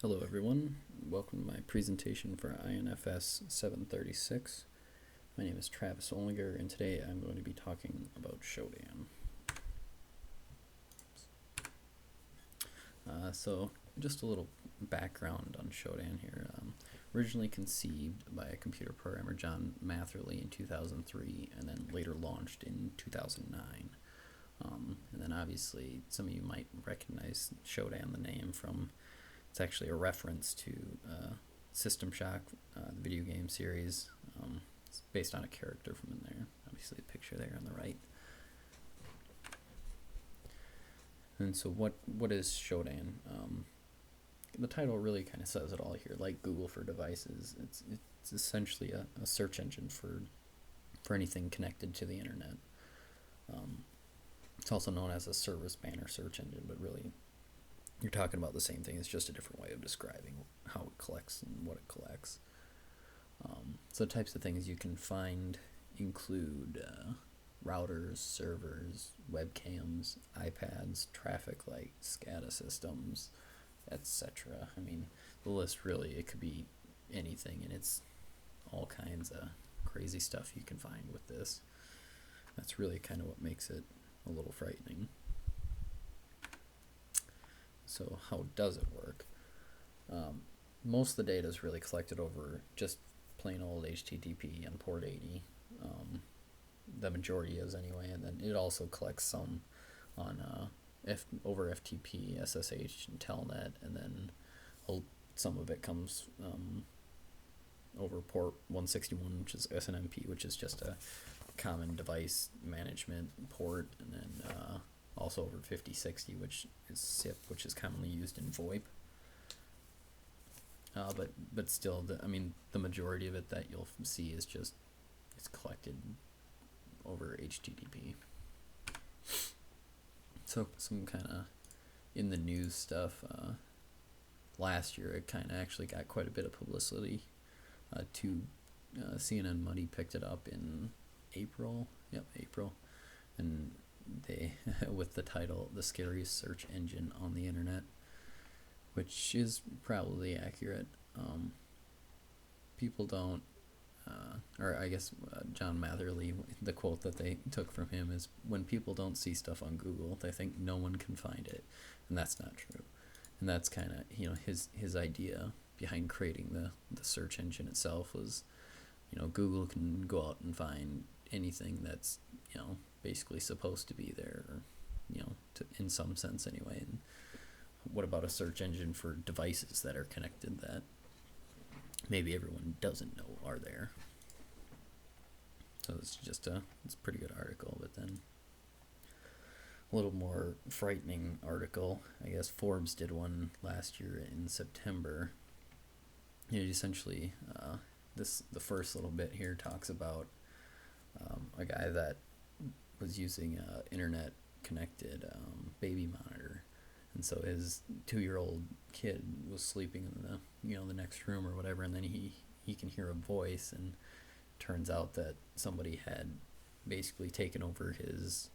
Hello everyone, welcome to my presentation for INFS 736. My name is Travis Olinger and today I'm going to be talking about Shodan. So just a little background on Shodan here. Originally conceived by a computer programmer John Matherly in 2003 and then later launched in 2009. And then obviously some of you might recognize Shodan, the name, from it's actually a reference to System Shock, the video game series. It's based on a character from in there. Obviously, the picture there on the right. And so, what is Shodan? The title really kind of says it all here. Like Google for devices, it's essentially a search engine for anything connected to the internet. It's also known as a service banner search engine, but really you're talking about the same thing. It's just a different way of describing how it collects and what it collects. So the types of things you can find include routers, servers, webcams, iPads, traffic lights, SCADA systems, etc. I mean, the list really, it could be anything, and it's all kinds of crazy stuff you can find with this. That's really kind of what makes it a little frightening. So how does it work? Most of the data is really collected over just plain old HTTP and port 80. The majority is anyway, and then it also collects some on over FTP, SSH, and Telnet, and then some of it comes over port 161, which is SNMP, which is just a common device management port, and then also over 5060, which is SIP, which is commonly used in VoIP. But still, the majority of it that you'll see is just it's collected over HTTP. So some kind of in the news stuff. Last year, it kind of actually got quite a bit of publicity. CNN Money picked it up in April. Yep, April, and they with the title "The Scariest Search Engine on the Internet," which is probably accurate. People don't, or I guess John Matherly, the quote that they took from him is, "When people don't see stuff on Google, they think no one can find it," and that's not true. And that's kind of his idea behind creating the search engine itself was, Google can go out and find anything that's basically supposed to be there, or, in some sense anyway. And what about a search engine for devices that are connected that maybe everyone doesn't know are there? So it's a pretty good article. But then a little more frightening article, I guess Forbes did one last year in September. It essentially, the first little bit here talks about a guy that was using a internet connected baby monitor, and so his 2-year-old kid was sleeping in the next room or whatever, and then he can hear a voice, and turns out that somebody had basically taken over his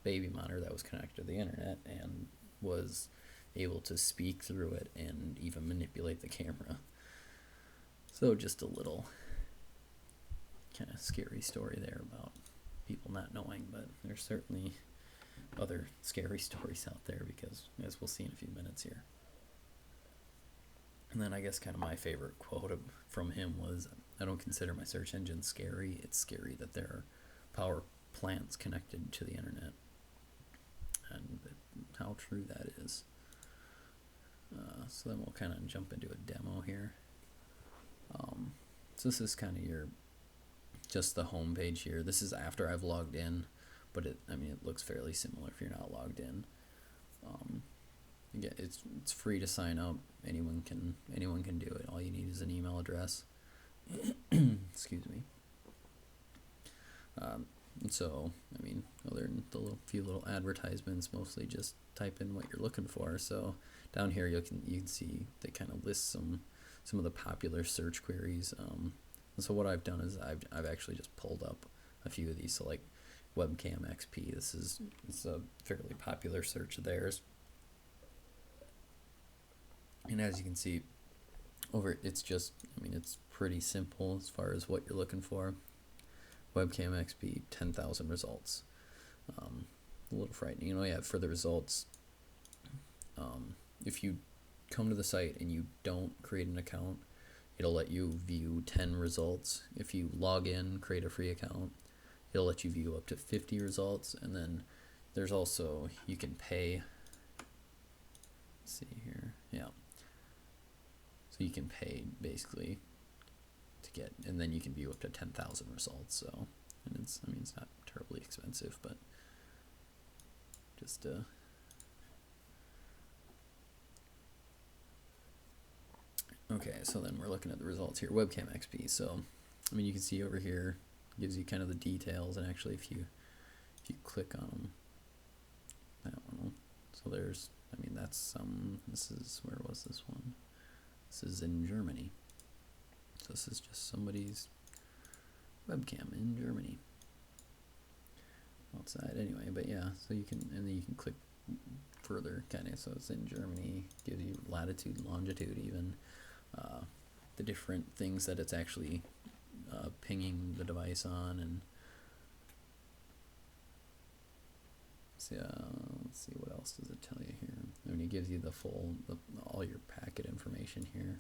baby monitor that was connected to the internet and was able to speak through it and even manipulate the camera. So just a little kind of scary story there about people not knowing, but there's certainly other scary stories out there, because as we'll see in a few minutes here. And then I guess kind of my favorite quote from him was, "I don't consider my search engine scary. It's scary that there are power plants connected to the internet." And how true that is. So then we'll kind of jump into a demo here. So this is kind of just the home page here. This is after I've logged in, but it looks fairly similar if you're not logged in. Again, it's free to sign up. Anyone can do it. All you need is an email address. Excuse me. And so, other than the few little advertisements, mostly just type in what you're looking for. So down here you can see they kind of list some of the popular search queries. And so what I've done is I've actually just pulled up a few of these. So like webcam XP, it's a fairly popular search of theirs. And as you can see over, it's just, I mean, it's pretty simple as far as what you're looking for. Webcam XP 10,000 results. A little frightening. Yeah, for the results, if you come to the site and you don't create an account, it'll let you view 10 results. If you log in, create a free account, it'll let you view up to 50 results. And then there's also, you can pay. Let's see here. Yeah. So you can pay basically to get, and then you can view up to 10,000 results. So, and it's, I mean, it's not terribly expensive, but just okay, so then we're looking at the results here. Webcam XP. So, I mean, you can see over here, gives you kind of the details, and actually, if you click on them, that one. So there's, I mean, that's some. This is, where was this one? This is in Germany. So this is just somebody's webcam in Germany. Outside anyway, but yeah. So you can, and then you can click further, kind of. So it's in Germany. Gives you latitude, longitude, even. The different things that it's actually pinging the device on, and see, let's see, what else does it tell you here? I mean, it gives you the full, all your packet information here.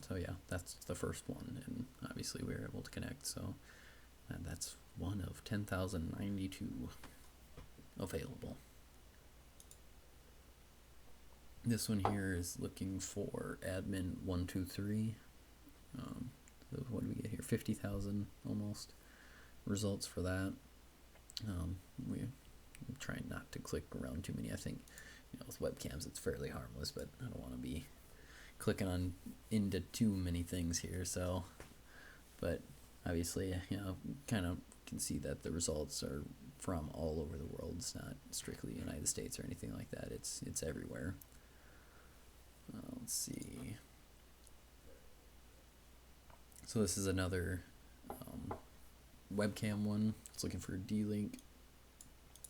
So yeah, that's the first one, and obviously we were able to connect. So that's one of 10,092 available. This one here is looking for admin 123. So what do we get here? 50,000 almost results for that. We're trying not to click around too many. I think, with webcams it's fairly harmless, but I don't want to be clicking on into too many things here. So, but obviously, kind of can see that the results are from all over the world. It's not strictly United States or anything like that. It's everywhere. Let's see. So this is another webcam one. It's looking for a D-Link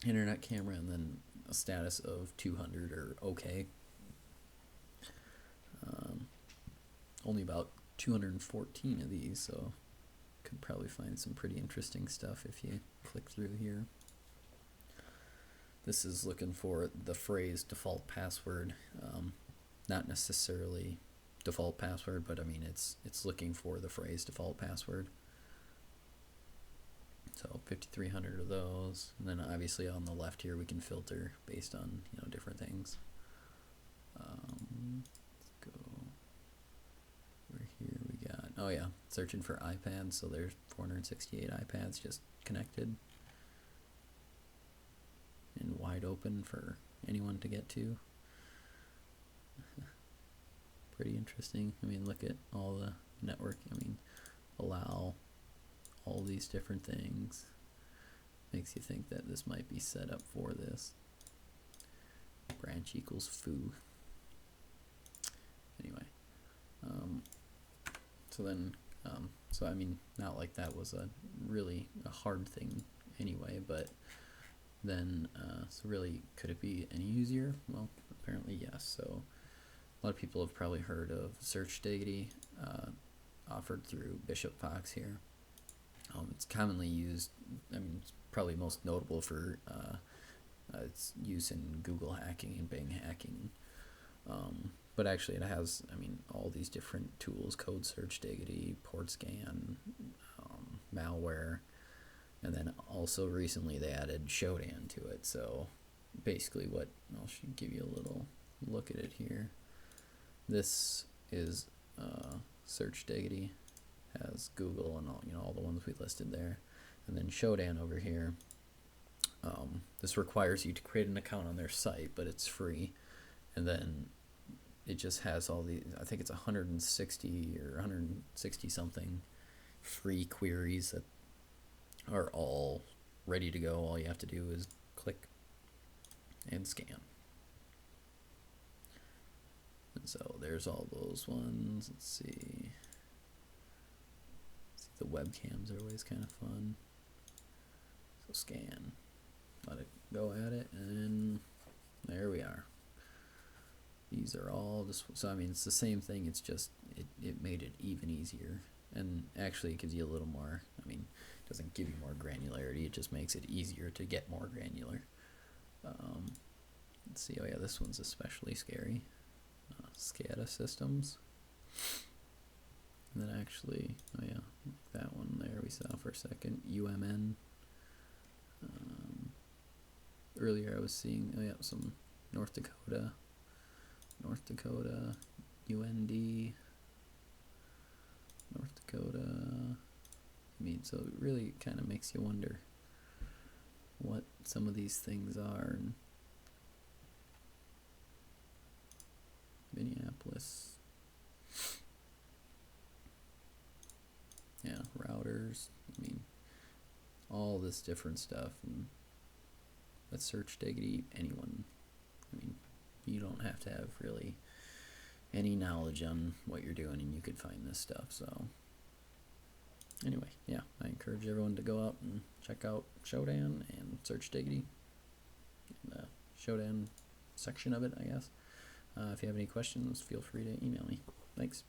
internet camera, and then a status of 200 or okay. Only about 214 of these, so could probably find some pretty interesting stuff if you click through here. This is looking for the phrase default password. Not necessarily default password, but I mean it's looking for the phrase default password. So 5,300 of those, and then obviously on the left here we can filter based on different things. Let's go over here. We got searching for iPads. So there's 468 iPads just connected and wide open for anyone to get to. Pretty interesting. I mean, look at all the network. I mean, allow all these different things. Makes you think that this might be set up for this. Branch equals foo. Anyway, so then, so I mean, not like that was a hard thing anyway, but then, so really, could it be any easier? Well, apparently yes. So a lot of people have probably heard of Search Diggity, offered through Bishop Fox here. It's commonly used, I mean, it's probably most notable for its use in Google hacking and Bing hacking. But actually it has, I mean, all these different tools: code search, Diggity, port scan, malware, and then also recently they added Shodan to it. So basically I'll give you a little look at it here. This is Search Diggity, has Google and all the ones we listed there, and then Shodan over here. This requires you to create an account on their site, but it's free, and then it just has all these. I think it's 160 or 160 something free queries that are all ready to go. All you have to do is click and scan. And so there's all those ones. Let's see. The webcams are always kind of fun. So scan. 'Let it go at it, and there we are. these are all just, so I mean, it's the same thing, it's just, it made it even easier. And actually, it gives you a little more, I mean, it doesn't give you more granularity, it just makes it easier to get more granular. Let's see, oh yeah, this one's especially scary. SCADA systems. And then actually, oh yeah, that one there we saw for a second, UMN. Earlier I was seeing, oh yeah, some North Dakota, UND, North Dakota. I mean, so it really kind of makes you wonder what some of these things are. And Minneapolis. Yeah, routers. I mean, all this different stuff. And let's search diggity anyone. I mean, you don't have to have really any knowledge on what you're doing and you could find this stuff. So anyway, yeah, I encourage everyone to go out and check out Shodan and search diggity. The Shodan section of it, I guess. If you have any questions, feel free to email me. Thanks.